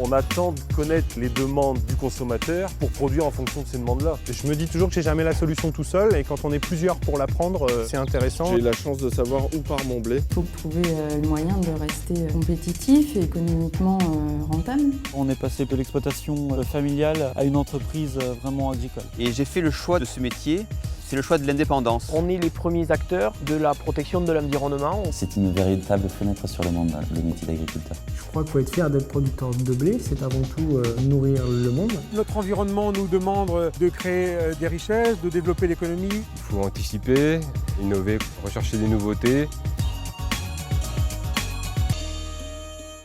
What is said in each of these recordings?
On attend de connaître les demandes du consommateur pour produire en fonction de ces demandes-là. Je me dis toujours que j'ai jamais la solution tout seul et quand on est plusieurs pour la prendre, c'est intéressant. J'ai la chance de savoir où part mon blé. Il faut trouver le moyen de rester compétitif et économiquement rentable. On est passé de l'exploitation familiale à une entreprise vraiment agricole. Et j'ai fait le choix de ce métier, c'est le choix de l'indépendance. On est les premiers acteurs de la protection de l'environnement. C'est une véritable fenêtre sur le monde, le métier d'agriculteur. Je crois qu'il faut être fier d'être producteur de blé, c'est avant tout nourrir le monde. Notre environnement nous demande de créer des richesses, de développer l'économie. Il faut anticiper, innover, rechercher des nouveautés.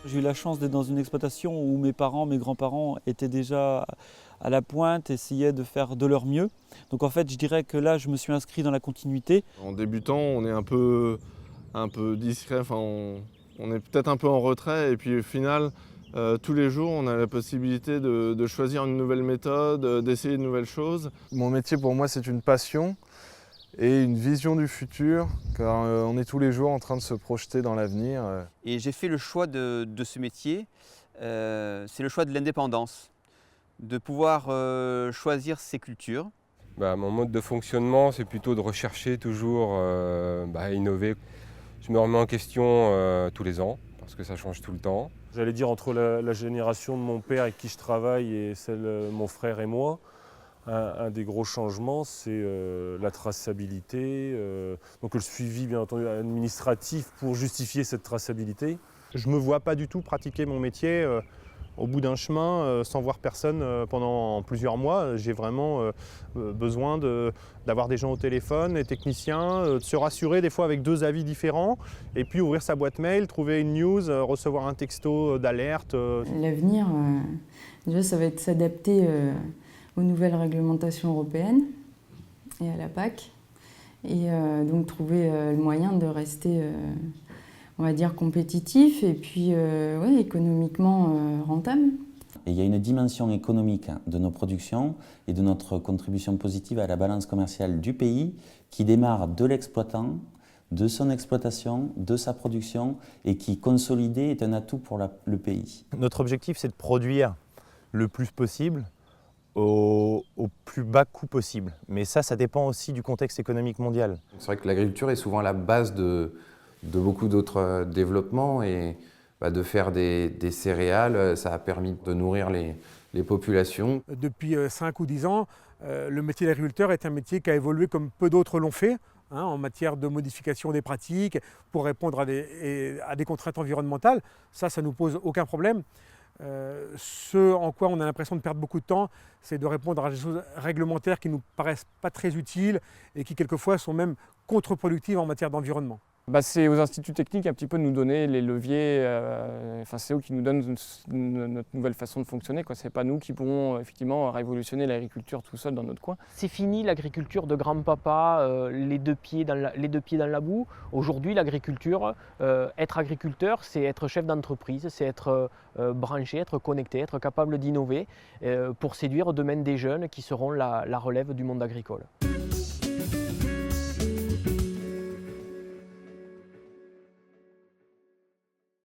J'ai eu la chance d'être dans une exploitation où mes parents, mes grands-parents étaient déjà à la pointe, essayaient de faire de leur mieux. Donc en fait, je dirais que là, je me suis inscrit dans la continuité. En débutant, on est un peu discret, enfin, on est peut-être un peu en retrait et puis au final, tous les jours, on a la possibilité de choisir une nouvelle méthode, d'essayer de nouvelles choses. Mon métier pour moi c'est une passion et une vision du futur car on est tous les jours en train de se projeter dans l'avenir. Et j'ai fait le choix de ce métier, c'est le choix de l'indépendance, de pouvoir choisir ses cultures. Mon mode de fonctionnement, c'est plutôt de rechercher toujours, innover. Je me remets en question tous les ans parce que ça change tout le temps. J'allais dire entre la génération de mon père avec qui je travaille et celle de mon frère et moi, un des gros changements, c'est la traçabilité, donc le suivi bien entendu administratif pour justifier cette traçabilité. Je ne me vois pas du tout pratiquer mon métier au bout d'un chemin sans voir personne pendant plusieurs mois. J'ai vraiment besoin d'avoir des gens au téléphone, des techniciens, de se rassurer des fois avec deux avis différents et puis ouvrir sa boîte mail, trouver une news, recevoir un texto d'alerte. L'avenir, déjà, ça va être s'adapter aux nouvelles réglementations européennes et à la PAC. Et donc trouver le moyen de rester on va dire compétitif et puis économiquement rentable. Et il y a une dimension économique de nos productions et de notre contribution positive à la balance commerciale du pays qui démarre de l'exploitant, de son exploitation, de sa production et qui, consolidé, est un atout pour le pays. Notre objectif, c'est de produire le plus possible au plus bas coût possible. Mais ça dépend aussi du contexte économique mondial. C'est vrai que l'agriculture est souvent la base de beaucoup d'autres développements et de faire des céréales, ça a permis de nourrir les populations. Depuis 5 ou 10 ans, le métier d'agriculteur est un métier qui a évolué comme peu d'autres l'ont fait, en matière de modification des pratiques pour répondre à des contraintes environnementales. Ça ne nous pose aucun problème. Ce en quoi on a l'impression de perdre beaucoup de temps, c'est de répondre à des choses réglementaires qui ne nous paraissent pas très utiles et qui quelquefois sont même contre-productives en matière d'environnement. C'est aux instituts techniques un petit peu de nous donner les leviers, c'est eux qui nous donnent notre nouvelle façon de fonctionner. Ce n'est pas nous qui pourrons effectivement révolutionner l'agriculture tout seul dans notre coin. C'est fini l'agriculture de grand-papa, les deux pieds dans la boue. Aujourd'hui, l'agriculture, être agriculteur, c'est être chef d'entreprise, c'est être branché, être connecté, être capable d'innover pour séduire demain des jeunes qui seront la relève du monde agricole.